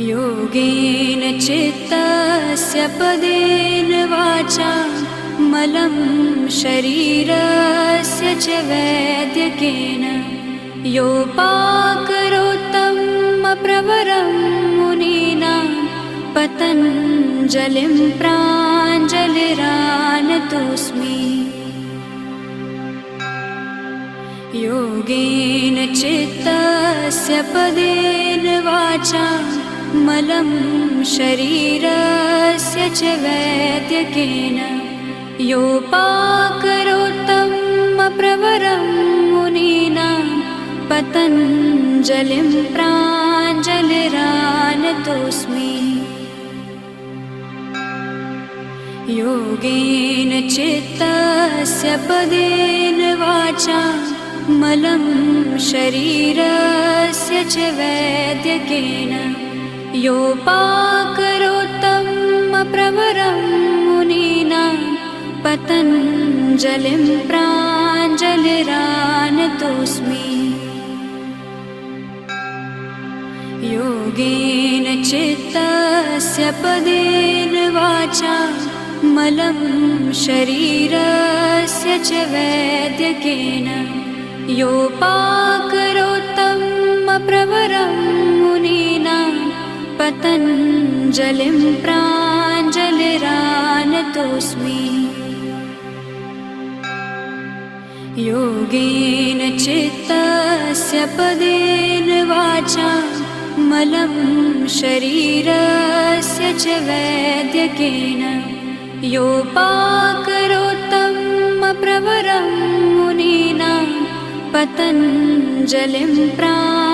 योगेन चित्तस्य पदेन वाचा मलं शरीरस्य च वैद्यकेन योपाकरोत्तं प्रवरं मुनीनां पतञ्जलिं प्राञ्जलिरानतोऽस्मि। योगेन चित्तस्य पदेन वाचा मलं शरीरस्य च वैद्यकेन योपाकरोत्तं प्रवरं मुनीनां पतञ्जलिं प्राञ्जलिरानतोऽस्मि। योगेन चित्तस्य पदेन वाचा मलं शरीरस्य च वैद्यकेन योपाकरोत्तं प्रवरं मुनीनां पतञ्जलिं प्राञ्जलिरानतोऽस्मि। योगेन चित्तस्य पदेन वाचा मलं शरीरस्य च वैद्यकेन योपाकरोत्तं प्रवरं मुनीनां पतञ्जलिं प्राञ्जलिरानतोऽस्मि। योगेन चित्तस्य पदेन वाचा मलं शरीरस्य च वैद्यकेन योपाकरोत्तं प्रवरं मुनीनां पतञ्जलिं प्राञ्जलिरानतोऽस्मि।